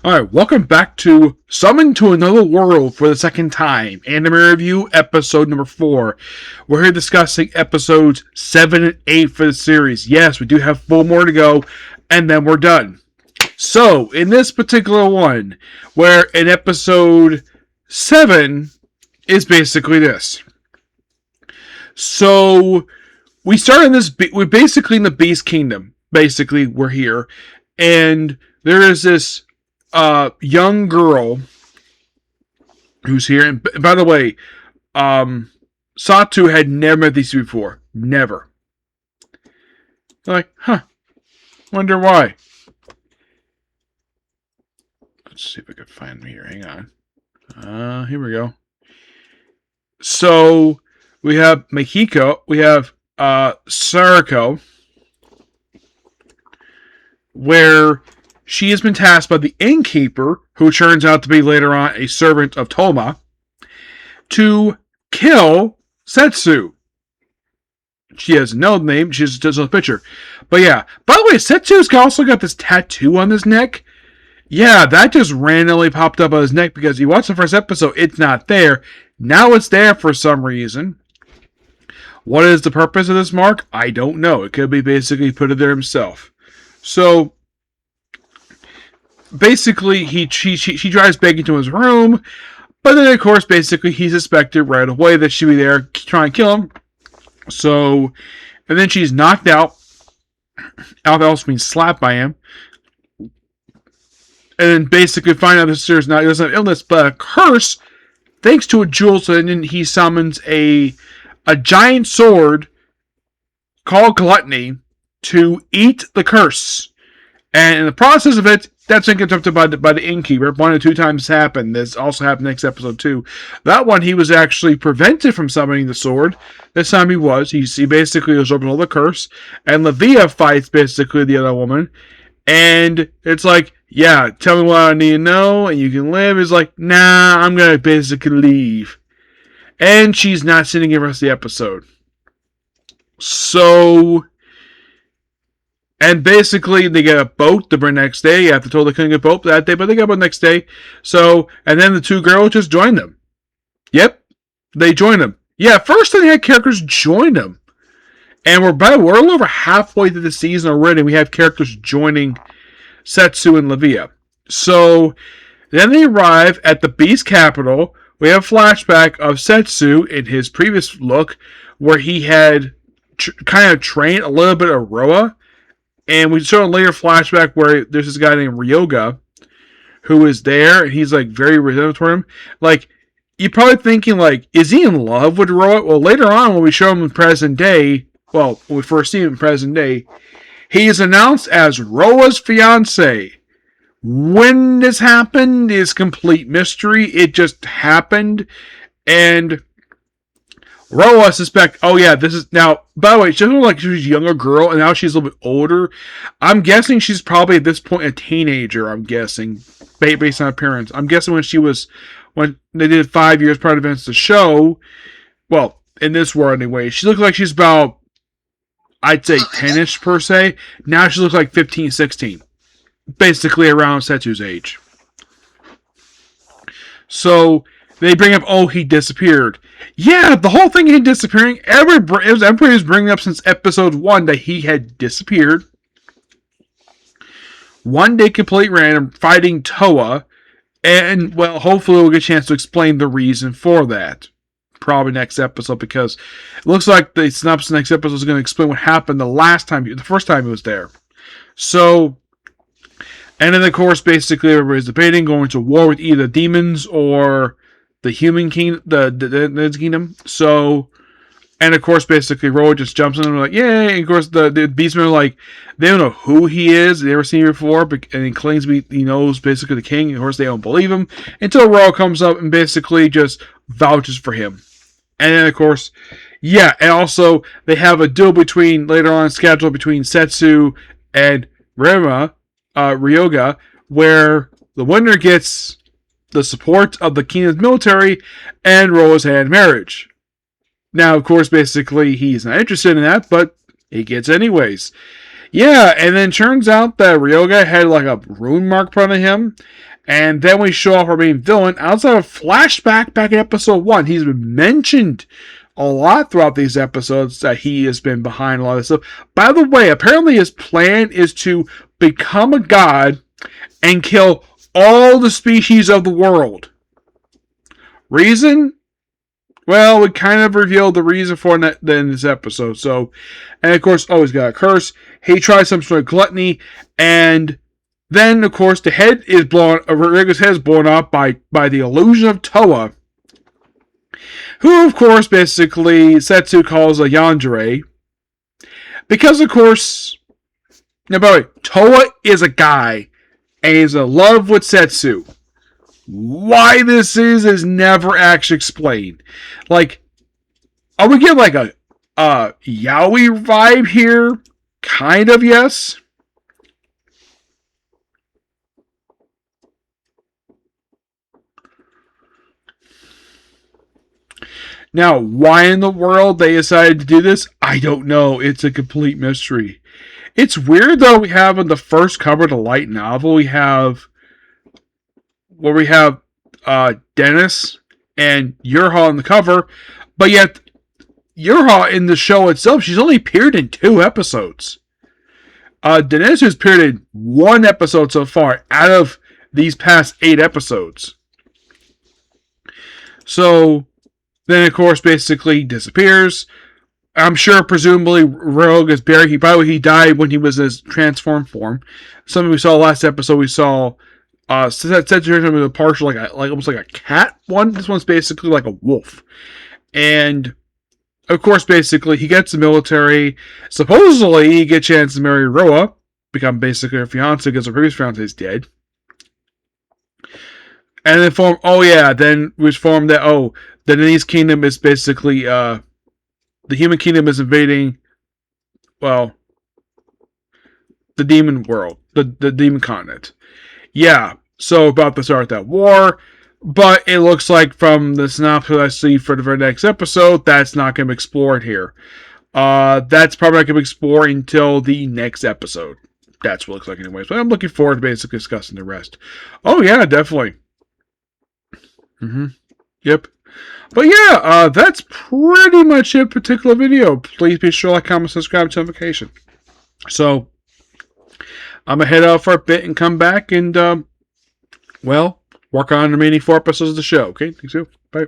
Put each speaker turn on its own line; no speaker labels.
Alright, welcome back to Summoned to Another World for the second time. Anime Review, episode number 4. We're here discussing episodes 7 and 8 for the series. Yes, we do have 4 more to go, and then we're done. So, in this particular one, where in episode 7 is basically this. So, we start in this, we're basically in the Beast Kingdom. Basically, we're here. And there is this young girl who's here. And by the way, Satu had never met these two before. Never. Like, wonder why. Let's see if I can find them here. Hang on. Here we go. So, we have Makiko. We have Sarako, where she has been tasked by the innkeeper, who turns out to be later on a servant of Toma, to kill Setsu. She has no name, she just does no picture. But yeah, by the way, Setsu's also got this tattoo on his neck. Yeah, that just randomly popped up on his neck because you watch the first episode, it's not there. Now it's there for some reason. What is the purpose of this mark? I don't know. It could be basically put it there himself. So, basically, she drives back into his room, but then, of course, basically, he suspected right away that she'd be there trying to kill him. So, and then she's knocked out. Out also means slapped by him. And then basically find out this there's not an illness, but a curse, thanks to a jewel. So then he summons a giant sword called Gluttony to eat the curse. And in the process of it, that's interrupted by the innkeeper. 1 or 2 times happened. This also happened next episode too. That one, he was actually prevented from summoning the sword. This time he was. He basically was open all the curse. And Levia fights basically the other woman. And it's like, yeah, tell me what I need to know and you can live. It's like, nah, I'm going to basically leave. And she's not sitting in the rest of the episode. So, and basically, they get a boat the next day. You have to told they couldn't get a boat that day, but they got a boat the next day. So, and then the 2 girls just join them. Yep, they join them. Yeah, first they had characters join them. And we're a little over halfway through the season already. We have characters joining Setsu and Levia. So, then they arrive at the Beast Capital. We have a flashback of Setsu in his previous look, where he had kind of trained a little bit of Roa. And we saw a later flashback where there's this guy named Ryoga who is there, and he's like very resentful toward him. Like, you're probably thinking, like, is he in love with Roa? Well, later on, when we show him in present day, when we first see him in present day, he is announced as Roa's fiance. When this happened is complete mystery. It just happened, and Roa suspect, oh yeah, this is, now, by the way, she doesn't look like she was a younger girl, and now she's a little bit older. I'm guessing she's probably at this point a teenager, I'm guessing, based on appearance. I'm guessing when they did 5 years prior to events to show, well, in this world anyway, she looked like she's about, I'd say 10-ish per se. Now she looks like 15, 16. Basically around Setsu's age. So, they bring up, oh, he disappeared. Yeah, the whole thing him disappearing, everybody was bringing up since episode 1 that he had disappeared. One day, complete random, fighting Toa. And, well, hopefully we'll get a chance to explain the reason for that. Probably next episode, because it looks like the synopsis next episode is going to explain what happened the first time he was there. So, and then, of course, basically everybody's debating going to war with either demons or the human king, the kingdom. So, and of course, basically, Roa just jumps in and like, yay! And of course, the beastmen are like, they don't know who he is. They never seen him before, and he claims he knows basically the king. Of course, they don't believe him until Roa comes up and basically just vouches for him. And then, of course, yeah, and also they have a duel later on scheduled between Setsu and Ryoga, where the winner gets the support of the kingdom's military and Roa's hand in marriage. Now, of course, basically, he's not interested in that, but he gets anyways. Yeah, and then turns out that Ryoga had like a rune mark in front of him. And then we show off our main villain outside of a flashback back in episode 1. He's been mentioned a lot throughout these episodes that he has been behind a lot of stuff. By the way, apparently his plan is to become a god and kill all the species of the world. Reason? Well, we kind of revealed the reason for that in this episode. So, and of course, he's got a curse. He tries some sort of gluttony, and then, of course, the head is blown. Ryoga's head is blown off by the illusion of Towa, who, of course, basically Setsu calls a yandere, because, of course, now, by the way, Towa is a guy, and he's in love with Setsu. Why this is never actually explained. Like, are we getting like a yaoi vibe here? Kind of, yes. Now, why in the world they decided to do this, I don't know. It's a complete mystery. It's weird, though. We have on the first cover of the light novel, we have Dennis and Yurha on the cover, but yet Yurha in the show itself, she's only appeared in 2 episodes. Dennis has appeared in 1 episode so far out of these past 8 episodes. So then, of course, basically disappears. I'm sure, presumably, Rogue is buried. He died when he was in his transformed form. Something we saw last episode. We saw Setsu with a partial, like almost like a cat one. This one's basically like a wolf. And of course, basically, he gets the military. Supposedly, he gets a chance to marry Roa, become basically her fiance because her previous fiance is dead. And then then we formed that, the Denise Kingdom is basically, the human kingdom is invading, well, the demon world, the demon continent. Yeah, so about to start that war, but it looks like from the synopsis I see for the very next episode, that's not going to be explored here. That's probably not going to be explored until the next episode. That's what it looks like anyways, but I'm looking forward to basically discussing the rest. Oh yeah, definitely. Yep. But yeah, that's pretty much it particular video. Please be sure to like, comment, subscribe, to notification. So, I'm going to head out for a bit and come back and, work on the remaining 4 episodes of the show. Okay? Thanks, you. Bye.